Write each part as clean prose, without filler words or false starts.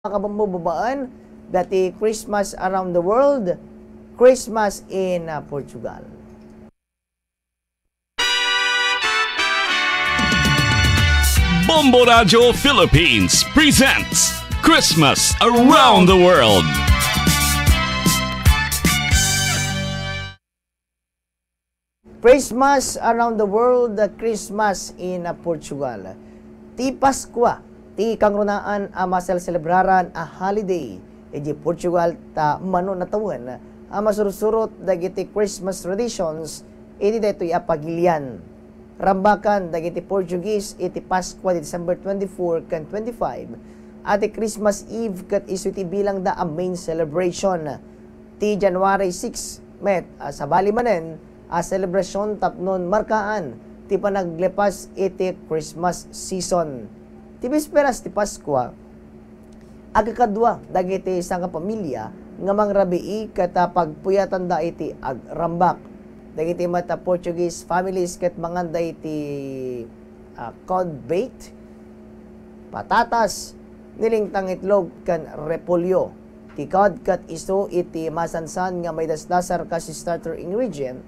kabababaan dati Christmas around the world, Christmas in Portugal. Bombo Radio Philippines presents Christmas Around the World. Christmas around the world, Christmas in Portugal. Ti Paskwa, ti kangrunaan masel celebraran a holiday. Di Portugal ta mano na tawen masursurot dagiti Christmas traditions iti detoy apagilian. Rambakan dagiti Portuguese iti Paskwa di December 24 kan 25 at Christmas Eve kat isu ti bilang da a main celebration. Ti January 6 met sa bali manen a celebration tapnon markaan ti panaglepas iti Christmas season. Ti bisperas ti Paskwa agkadwa dagiti isang pamilya nga mangrabii ket pagpuyatan da iti agrambak. Dagiti mata Portuguese families ket manganda iti cod baked, patatas, nilingtang itlog kan repolyo. Ti cod ket iso iti masansan nga may dasdasar kasi starter ingredient.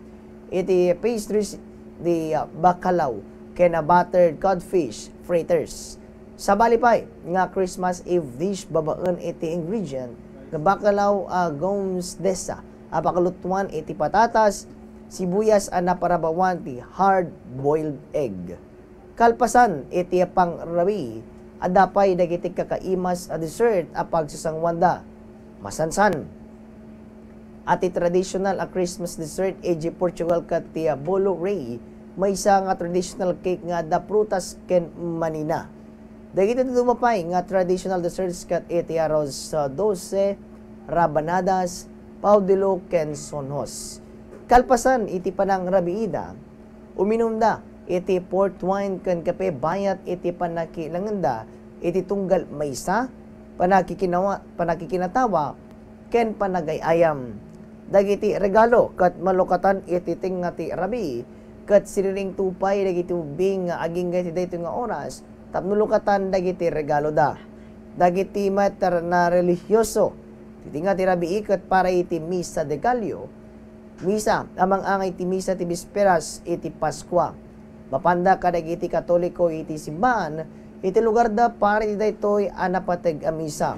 Iti pastries di bacalao ken buttered codfish fritters. Sa balipay nga Christmas Eve dish babaen iti ingredient nga bacalao gomes desa apakalutuan iti patatas, sibuyas na parabawan ti hard-boiled egg. Kalpasan iti pangrabi adapay dagiti kakaimas a dessert a pagsusangwanda. Masansan at traditional a Christmas dessert iti Portugal kat ti bolo rey may isa nga traditional cake nga da prutas ken manina. Dagiti dumapay nga traditional desserts kat iti arroz dulce, rabanadas, paudilo ken sonhos. Kalpasan iti panang rabiida, uminom da iti port wine ken kape bayat iti panakilanganda iti tunggal maysa, panakikinatawa ken panagayayam. Dagiti regalo kat malukatan iti tingati rabi ket siriring tupay dagiti ubing nga aging gati dayto nga oras tapnulukatan dagiti regalo da. Dagiti mater na religyoso titingati rabi ket para iti misa de Gallo. Misa amang angay ti misa ti bisperas iti Paskwa. Mapanda kadagiti Katoliko iti simbahan iti lugar da para iti daytoy anapateg a misa.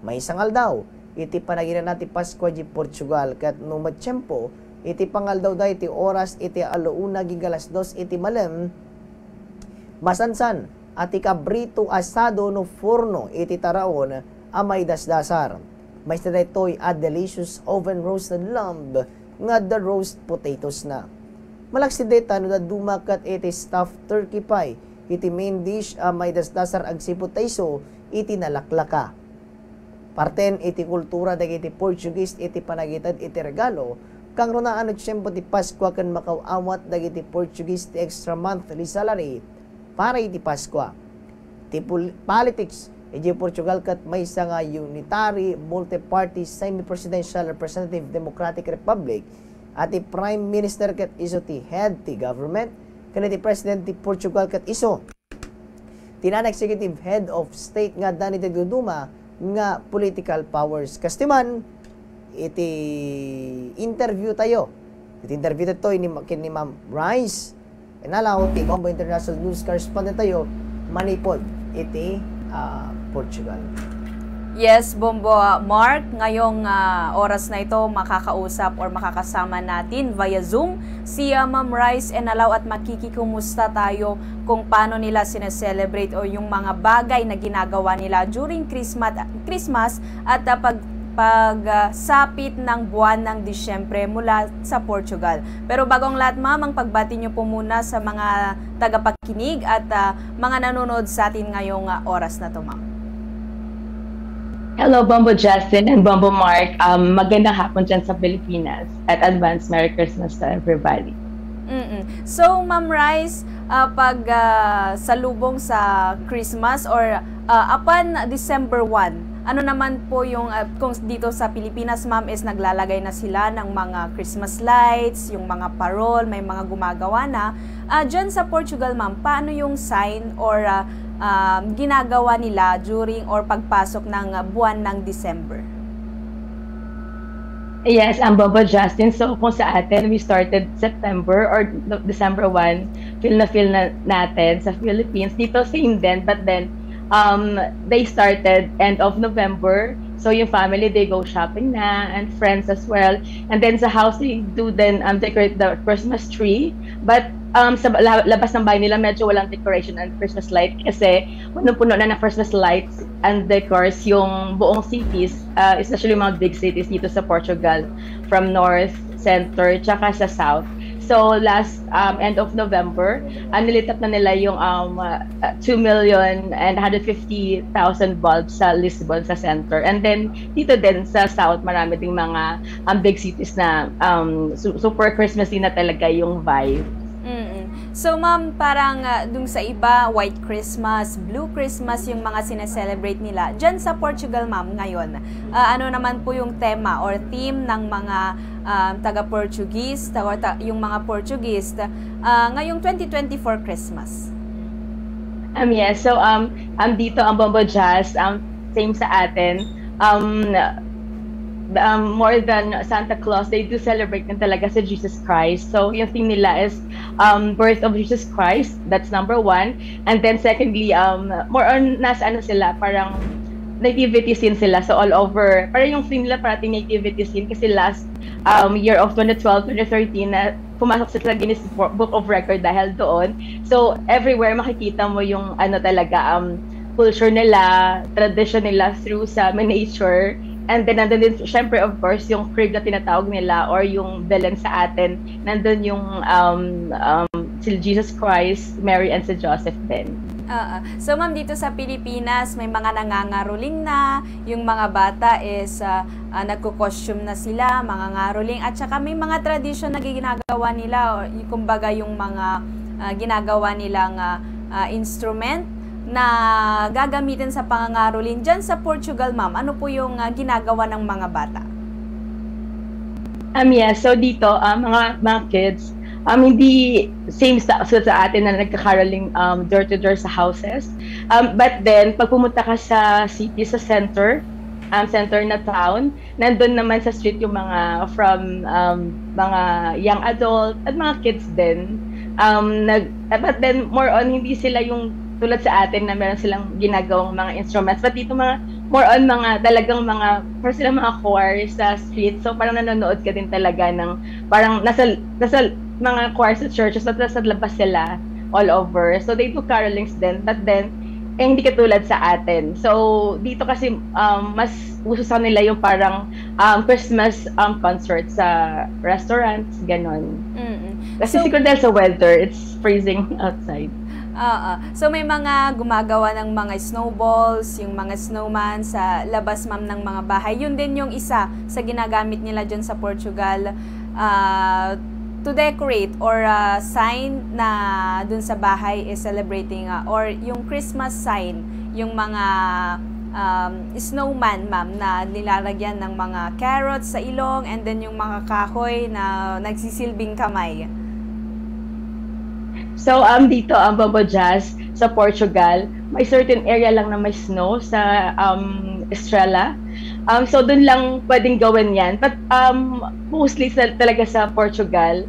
May sangal daw iti panaginan ti Paskwa di Portugal ket no matsyempo iti pangal daw da iti oras iti alauna gigalas dos iti malem masansan ati kabrito asado no forno iti taraon amay dasdasar. May sa daytoy a delicious oven roasted lamb nga the roast potatoes na. Malaksideta no da dumakat iti stuffed turkey pie iti main dish may dasdasar ag siputayso iti nalaklaka. Parten iti kultura dagiti Portuguese iti panagitan iti regalo kang runaan at siyempo ti Paskwa ken makawawat dagiti Portuguese ti extra monthly salary para iti Paskwa. Ti politics iti Portugal kat may isa nga unitary multi-party semi-presidential representative democratic republic at ti prime minister kat iso ti head ti government ken ti president ti Portugal kat iso ti non-executive head of state nga dani ti Duma nga political powers. Kastiman iti interview tayo. Iti interview tayo ni Ma'am Rice. Inalaw ti Bombo International News correspondent tayo manipod iti Portugal. Yes, Bombo Mark, ngayong oras na ito makakausap or makakasama natin via Zoom si Ma'am Rice Enalaw at makikikumusta tayo kung paano nila sineselebrate o yung mga bagay na ginagawa nila during Christmas at pagsapit ng buwan ng Disyembre mula sa Portugal. Pero bagong lahat, Ma'am, ang pagbati niyo po muna sa mga tagapakinig at mga nanonood sa atin ngayong oras na to, Ma'am. Hello, Bombo Justin and Bombo Mark. Magandang hapon dyan sa Pilipinas at advance Merry Christmas to everybody. So, Ma'am Rice, pag salubong sa Christmas or upon December 1, ano naman po yung, kung dito sa Pilipinas, Ma'am, is naglalagay na sila ng mga Christmas lights, yung mga parol, may mga gumagawa na. Dyan sa Portugal, Ma'am, paano yung sign or ginagawa nila during or pagpasok ng buwan ng December? Yes, ang Bombo Justin. So kung sa atin, we started September or December 1, feel na natin sa Philippines. Dito same din, but then they started end of November. So yung family, they go shopping na, and friends as well. And then sa house, they do then decorate the Christmas tree. But sa labas ng bahay nila, medyo walang decoration and Christmas light kasi punong-puno na ng Christmas lights and decors yung buong cities, especially mga big cities dito sa Portugal, from north, center, tsaka sa south. So last end of November, nilitap na nila yung 2,150,000 bulbs sa Lisbon, sa center. And then dito din sa south, marami ding mga big cities na super Christmassy na talaga yung vibe. So ma'am, parang dun sa iba, White Christmas, Blue Christmas yung mga sineselebrate nila. Diyan sa Portugal ma'am ngayon, ano naman po yung tema or theme ng mga taga-Portuguese, yung mga Portuguese ngayong 2024 Christmas? Yes, so dito ang Bombo Jazz, same sa atin. More than Santa Claus, they do celebrate din talaga sa Jesus Christ. So yung theme nila is birth of Jesus Christ. That's number one. And then secondly, more on nasa ano sila, parang nativity scene sila. So all over, parang yung theme nila parating nativity scene kasi last year of 2012, 2013 na pumasok sa Guinness Book of Record dahil doon. So everywhere makikita mo yung ano talaga culture nila, tradition nila through sa miniature. And then nandun din, syempre of course, yung crib na tinatawag nila or yung Belen sa atin, nandun yung si Jesus Christ, Mary, and si Joseph din. So ma'am, dito sa Pilipinas, may mga nangangaroling na, yung mga bata is nagko-costume na sila, mga ngaroling, at saka may mga tradition na ginagawa nila, kumbaga yung mga ginagawa nilang instrument na gagamitin sa pangangarolin. Diyan sa Portugal, ma'am, ano po yung ginagawa ng mga bata? Yes, so dito, mga kids, hindi same sa atin na nagka-caroling door to door sa houses. But then, pag pumunta ka sa city, sa center na town, nandun naman sa street yung mga from mga young adult at mga kids din. But then, more on, hindi sila yung tulad sa atin na meron silang ginagawang mga instruments. But dito more on talagang parang silang mga choirs sa street. So parang nanonood ka din talaga ng, parang nasa mga choirs sa churches at nasa labas sila all over. So they do carolings din. But then, hindi katulad sa atin. So dito kasi mas uso sa nila yung parang Christmas concert sa restaurants, ganon. Kasi siguro dahil sa weather, it's freezing outside. So may mga gumagawa ng mga snowballs, yung mga snowman sa labas ma'am ng mga bahay. Yun din yung isa sa ginagamit nila dyan sa Portugal to decorate or sign na dun sa bahay is celebrating or yung Christmas sign, yung mga snowman ma'am na nilalagyan ng mga carrots sa ilong, and then yung mga kahoy na nagsisilbing kamay. So dito ang Bombo Jazz sa Portugal, may certain area lang na may snow sa Estrela. So doon lang pwedeng gawin yan. But mostly talaga sa Portugal,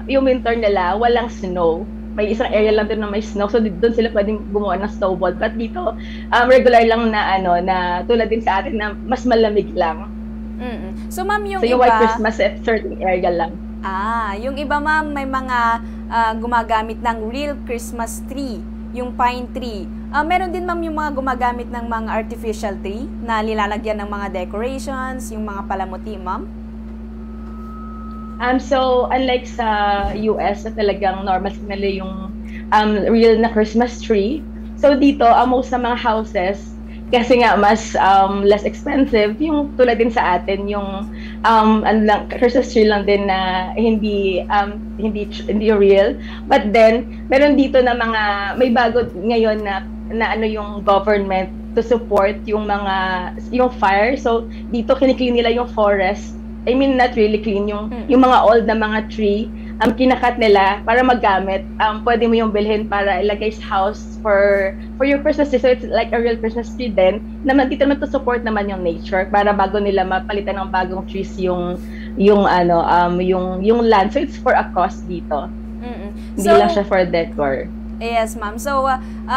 yung winter nila walang snow. May isang area lang doon na may snow. So doon sila pwedeng gumawa ng snowball. But dito regular lang na na tulad din sa atin na mas malamig lang. So ma'am, yung White Christmas at certain area lang. Yung iba ma'am, may mga gumagamit ng real Christmas tree, yung pine tree. Meron din ma'am yung mga gumagamit ng mga artificial tree na nilalagyan ng mga decorations, yung mga palamuti, ma'am? So unlike sa US na talagang normal nila yung real na Christmas tree, so dito most sa mga houses, kasi nga mas less expensive, yung tulad din sa atin yung Christmas tree lang din na hindi real. But then meron dito na mga may bago ngayon na ano yung government to support yung fire. So dito kiniklean nila yung forest. I mean, not really clean, yung mga old na mga tree, kinakat nila para magamit. Pwede mo yung bilhin para ilagay sa house for your Christmas tree. So it's like a real Christmas tree din. Naman dito naman to support naman yung nature para bago nila mapalitan ng bagong trees yung land. So it's for a cause dito. Hindi lang siya for decor. Yes, ma'am. So,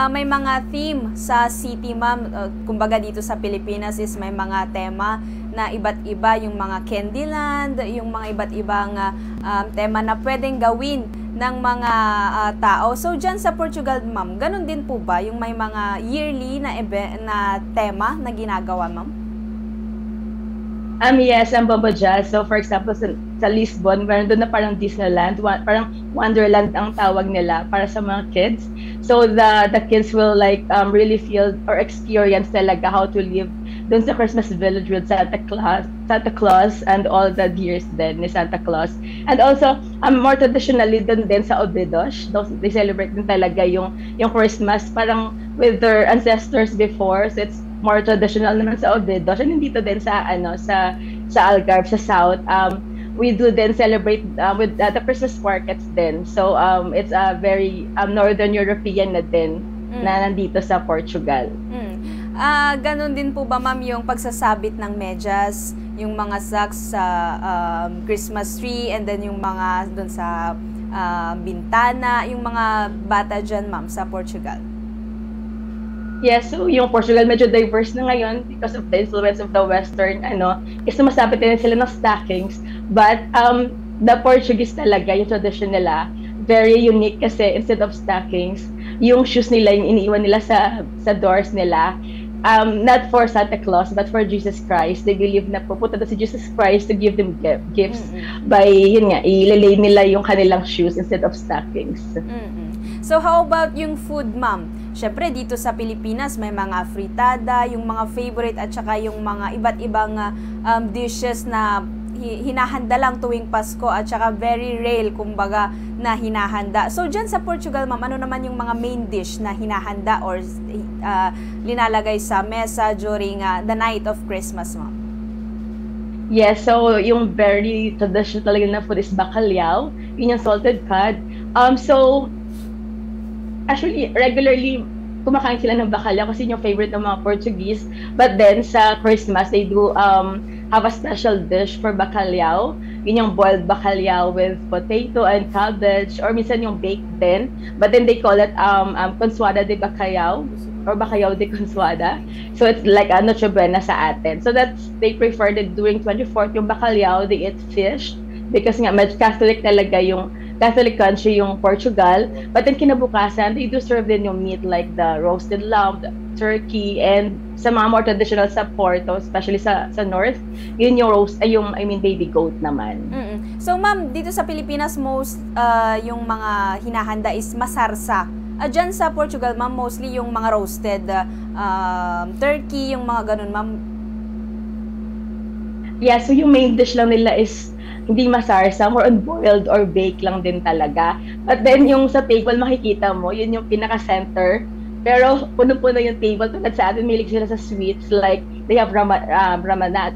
may mga theme sa city, ma'am. Kumbaga dito sa Pilipinas is may mga tema na iba't iba, yung mga Candyland, yung mga iba't ibang tema na pwedeng gawin ng mga tao. So, dyan sa Portugal, ma'am, ganun din po ba yung may mga yearly na event, na tema na ginagawa, ma'am? Yes, ang Bombo Jazz. So, for example, sa Lisbon, meron doon na parang Disneyland, parang Wonderland ang tawag nila para sa mga kids. So, the kids will like really feel or experience talaga how to live doon sa Christmas village with Santa Claus and all the deers din ni Santa Claus. And also, more traditionally doon din sa Obidos, they celebrate din talaga yung Christmas parang with their ancestors before. So, it's more traditional naman sa Obidos, and dito din sa Algarve, sa South. We do then celebrate with the Christmas markets din. So it's a very Northern European na din na nandito sa Portugal. Ganon din po ba, ma'am, yung pagsasabit ng medyas, yung mga socks sa Christmas tree, and then yung mga doon sa bintana, yung mga bata dyan, ma'am, sa Portugal? Yes, so yung Portugal medyo diverse na ngayon because of the influence of the Western, is sumasabit din sila ng stockings. But the Portuguese talaga, yung tradition nila, very unique kasi instead of stockings, yung shoes nila, yung iniiwan nila sa doors nila, not for Santa Claus, but for Jesus Christ. They believe na pupunta si Jesus Christ to give them gifts by, yun nga, ilalay nila yung kanilang shoes instead of stockings. So how about yung food, ma'am? Syempre dito sa Pilipinas may mga fritada, yung mga favorite at saka yung mga iba't ibang dishes na hinahanda lang tuwing Pasko at saka very rare kumbaga na hinahanda. So dyan sa Portugal, ma'am, ano naman yung mga main dish na hinahanda or linalagay sa mesa during the night of Christmas, ma'am? Yes, so yung very traditional talaga na food is bacalhau, yun yung salted cod. So actually, regularly, kumakain sila ng bacalhau kasi yung favorite ng mga Portuguese. But then, sa Christmas, they do have a special dish for bacalhau. Yun yung boiled bacalhau with potato and cabbage, or minsan yung baked din. But then, they call it consoada de bacalhau, or bacalhau de consoada. So, it's like Noche Buena sa atin. So, they prefer that during 24th, yung bacalhau, they eat fish. Because nga, medyo Catholic talaga yung Catholic country yung Portugal, but then kinabukasan, they do serve din yung meat like the roasted lamb, the turkey, and sa mga more traditional sa Porto, especially sa North, yun yung baby goat naman. So ma'am, dito sa Pilipinas, most yung mga hinahanda is masarsa. Dyan sa Portugal, ma'am, mostly yung mga roasted turkey, yung mga ganun, ma'am. Yeah, so yung main dish lang nila is hindi masarsa, more on boiled or baked lang din talaga. But then yung sa table makikita mo, yun yung pinaka-center. Pero puno-puno yung table. Tulad sa atin, milig sila sa sweets. Like, they have rabanadas,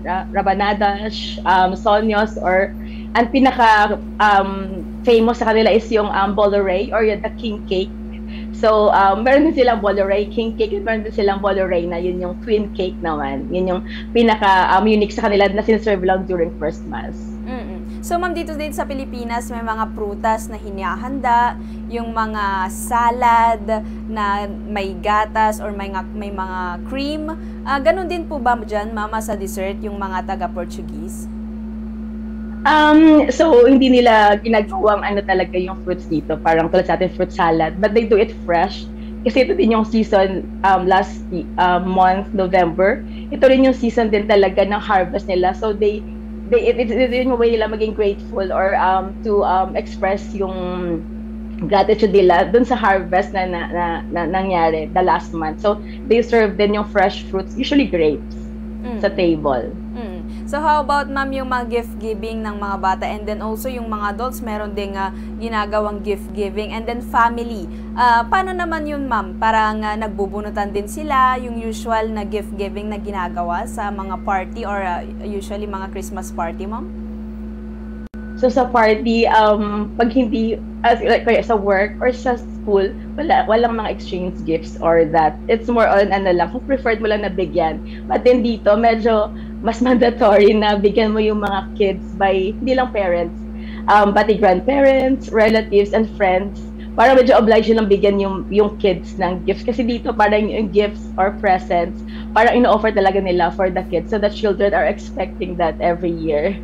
sonyos, or ang pinaka-famous sa kanila is yung bolorey or yung the king cake. So, meron din silang bolorey, king cake, and meron din silang bolorey na yun yung queen cake naman. Yun yung pinaka-unique sa kanila na sinaserve lang during Christmas. So ma'am, dito din sa Pilipinas may mga prutas na hinahanda, yung mga salad na may gatas or may mga cream. Ganun din po ba dyan, mama, sa dessert, yung mga taga-Portuguese? So hindi nila ginagawang talaga yung fruits dito, parang tulad sa atin fruit salad, but they do it fresh. Kasi ito din yung season last month, November. Ito rin yung season din talaga ng harvest nila. So it's yung way nila maging grateful or to express yung gratitude nila dun sa harvest na nangyari the last month. So they serve din yung fresh fruits, usually grapes, sa table. So how about, ma'am, yung mga gift giving ng mga bata, and then also yung mga adults meron ding ginagawang gift giving, and then family. Paano naman yun, ma'am? Parang nagbubunutan din sila yung usual na gift giving na ginagawa sa mga party or usually mga Christmas party, ma'am? So sa party, pag hindi, like kaya sa work or sa school, walang mga exchange gifts or that. It's more on ano lang, kung preferred mo lang na bigyan. But then dito, medyo mas mandatory na bigyan mo yung mga kids by, hindi lang parents, pati grandparents, relatives, and friends. Para medyo obliged lang bigyan yung kids ng gifts. Kasi dito parang yung gifts or presents, parang ino-offer talaga nila for the kids. So the children are expecting that every year.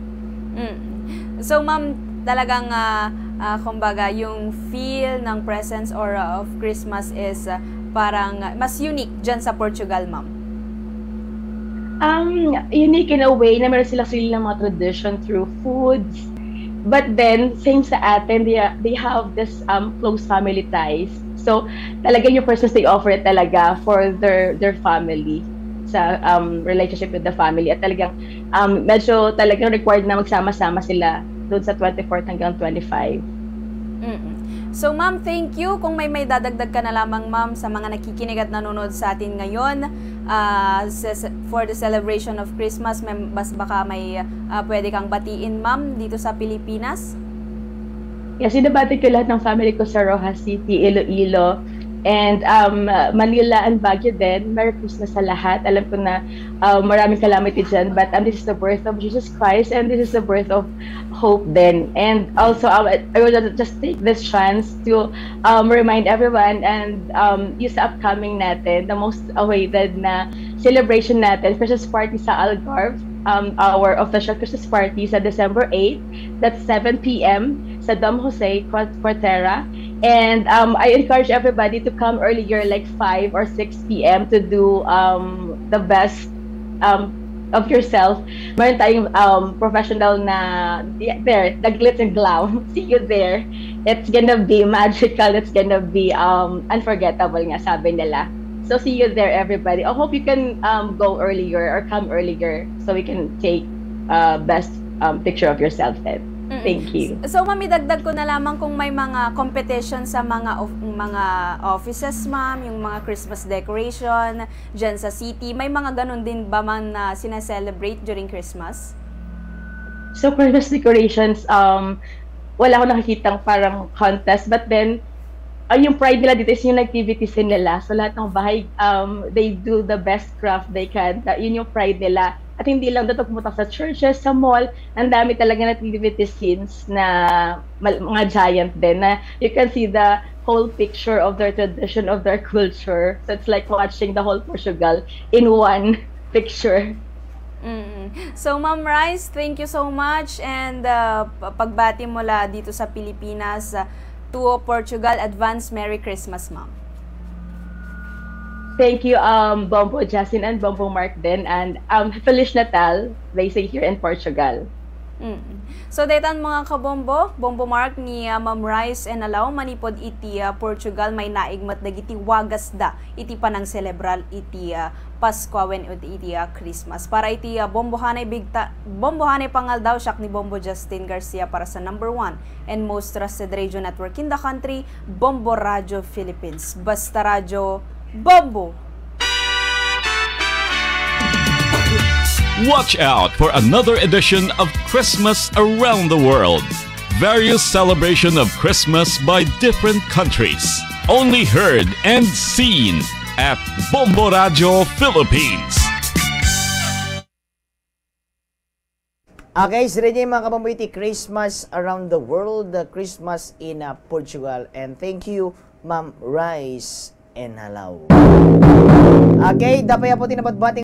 So ma'am, talagang kumbaga yung feel ng presents or of Christmas is parang mas unique dyan sa Portugal, ma'am. Unique in a way na meron sila mga tradition through foods. But then, same sa atin, they have this close family ties. So, talaga yung persons they offer it talaga for their family sa relationship with the family. At talagang medyo talagang required na magsama-sama sila doon sa 24th hanggang 25. So ma'am, thank you. Kung may dadagdag ka na lamang ma'am sa mga nakikinig at nanonood sa atin ngayon for the celebration of Christmas, baka may pwede kang batiin ma'am dito sa Pilipinas? Yes, sinabati ko lahat ng family ko sa Rojas City, Iloilo, and Manila and Baguio din. Merry Christmas sa lahat. Alam ko na maraming calamity dyan, but this is the birth of Jesus Christ and this is the birth of hope then. And also, I would just take this chance to remind everyone and yung sa upcoming natin, the most awaited na celebration natin, Christmas party sa Algarve, our official Christmas party sa December 8, that's 7 p.m. sa Dom Jose Quartera. And I encourage everybody to come earlier, like 5 or 6 p.m. to do the best of yourself. Meron tayong professional na there, the glitz and glam. See you there. It's gonna be magical. It's gonna be unforgettable nga, sabi nila. So see you there, everybody. I hope you can go earlier or come earlier so we can take best picture of yourself then. Thank you. So ma'am, idagdag ko na lamang kung may mga competition sa mga offices ma'am, yung mga Christmas decoration dyan sa city. May mga ganun din ba man na sinaselebrate during Christmas? So Christmas decorations, wala akong nakikitang parang contest, but then yung pride nila dito is yung activities nila. So lahat ng bahay, they do the best craft they can. Yun yung pride nila. At hindi lang dito pumunta sa churches, sa mall, ang dami talaga nativity scenes na mga giant din na you can see the whole picture of their tradition, of their culture. So it's like watching the whole Portugal in one picture. So Ma'am Rice, thank you so much, and pagbati mula dito sa Pilipinas to Portugal, advance Merry Christmas, ma'am. Thank you, Bombo Justin and Bombo Mark din, and Feliz Natal, they say here in Portugal. So daytan mga kabombo, Bombo Mark ni Ma'am Rice and Alaw manipod iti Portugal may naigmat dagiti wagas da iti panang celebral iti Pasko when iti Christmas. Para iti bombohanay pangal daw siya ni Bombo Justin Garcia para sa number 1 and most trusted radio network in the country, Bombo Radio Philippines. Basta Radio Bombo! Watch out for another edition of Christmas Around the World. Various celebration of Christmas by different countries. Only heard and seen at Bombo Radio Philippines. Okay, sila niya mga kabambuiti, Christmas Around the World, Christmas in Portugal. And thank you, Ma'am Rice and Alaw. Okay, dapat po tinabad-bating